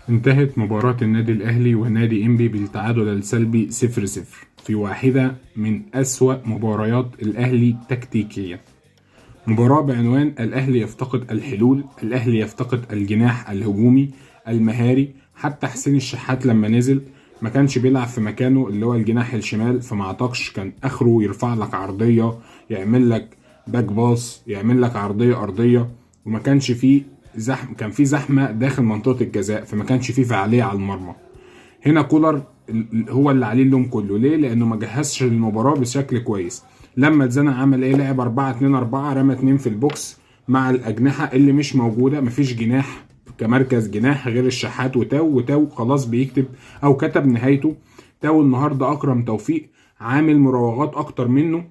انتهت مباراة النادي الأهلي ونادي إنبي بالتعادل السلبي 0-0 في واحدة من أسوأ مباريات الأهلي تكتيكيا. مباراة بعنوان الأهلي يفتقد الحلول، الأهلي يفتقد الجناح الهجومي المهاري. حتى حسين الشحات لما نزل ما كانش بيلعب في مكانه اللي هو الجناح الشمال، فما اعتقدش كان آخره يرفع لك عرضية، يعمل لك باك باص، يعمل لك عرضية أرضية. وما كانش فيه كان في زحمه داخل منطقه الجزاء، فما كانش في فعاليه على المرمى. هنا كولر هو اللي عليه اللوم كله. ليه؟ لانه ما جهزش المباراه بشكل كويس. لما اتزنق عمل ايه؟ لعب 4-2-4، رمى 2 في البوكس مع الاجنحه اللي مش موجوده. مفيش جناح كمركز جناح غير الشحات وتاو خلاص بيكتب او كتب نهايته. تاو النهارده اكرم توفيق عامل مراوغات اكتر منه،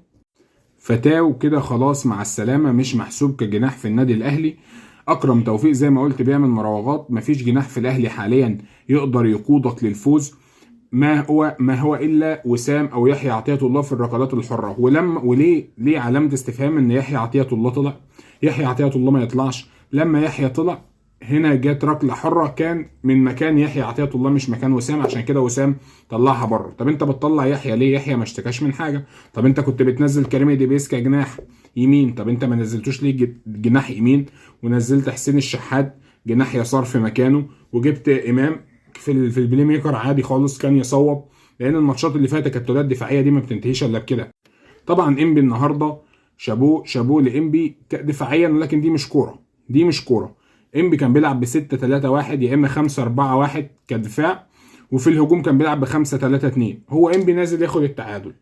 فتاو كده خلاص مع السلامه، مش محسوب كجناح في النادي الاهلي. اكرم توفيق زي ما قلت بيعمل مراوغات. مفيش جناح في الاهلي حاليا يقدر يقودك للفوز. ما هو الا وسام او يحيى عطية الله في الركلات الحره. وليه علامه استفهام ان يحيى عطية الله طلع؟ يحيى عطية الله ما يطلعش. لما يحيى طلع هنا جت ركله حره كان من مكان يحيى عطية الله مش مكان وسام، عشان كده وسام طلعها بره. طب انت بتطلع يحيى ليه؟ يحيى ما اشتكاش من حاجه. طب انت كنت بتنزل كريم ديبيس كجناح يمين، طب انت ما نزلتوش ليه جناح يمين؟ ونزلت حسين الشحات جناح يسار في مكانه، وجبت امام في البلاي ميكر عادي خالص كان يصوب. لان الماتشات اللي فاتت التولات الدفاعيه دي ما بتنتهيش الا بكده. طبعا انبي النهارده شابوه لانبي دفاعيا، ولكن دي مش كوره. انبي كان بيلعب ب 6-3-1 يا اما 5-4-1 كدفاع، وفي الهجوم كان بيلعب ب 5-3-2. هو انبي نازل ياخد التعادل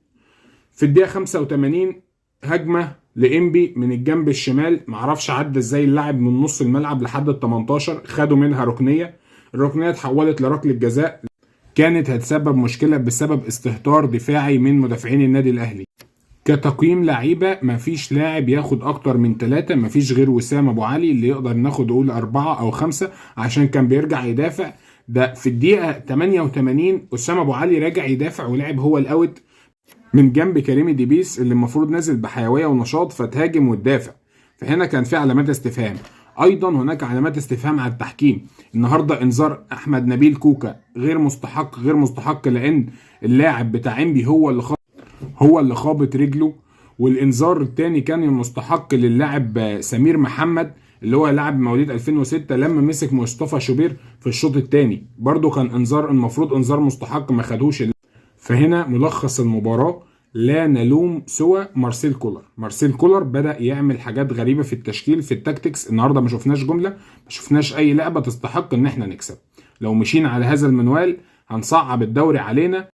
في الدقيقه 85. هجمه لانبي من الجنب الشمال، معرفش عدى ازاي اللاعب من نص الملعب لحد ال 18، خدوا منها ركنيه. الركنيه اتحولت لركله جزاء، كانت هتسبب مشكله بسبب استهتار دفاعي من مدافعين النادي الاهلي. كتقييم لعيبه مفيش لاعب ياخد اكتر من 3، مفيش غير وسام ابو علي اللي يقدر ناخد قول 4 أو 5 عشان كان بيرجع يدافع. ده في الدقيقه 88 وسام ابو علي راجع يدافع ولعب هو الاوت من جنب كريم ديبيس اللي المفروض نازل بحيويه ونشاط، فتهاجم وتدافع. فهنا كان في علامات استفهام. ايضا هناك علامات استفهام على التحكيم. النهارده انذار احمد نبيل كوكا غير مستحق لان اللاعب بتاع انبي هو اللي خابط رجله. والانذار الثاني كان مستحق للاعب سمير محمد اللي هو لاعب مواليد 2006 لما مسك مصطفى شوبير في الشوط الثاني، برضه كان انذار المفروض انذار مستحق ما خدوش. فهنا ملخص المباراة: لا نلوم سوى مارسيل كولر بدأ يعمل حاجات غريبة في التشكيل في التاكتكس. النهاردة ما شفناش جملة، ما شفناش أي لعبة تستحق إن احنا نكسب. لو مشينا على هذا المنوال هنصعب الدوري علينا.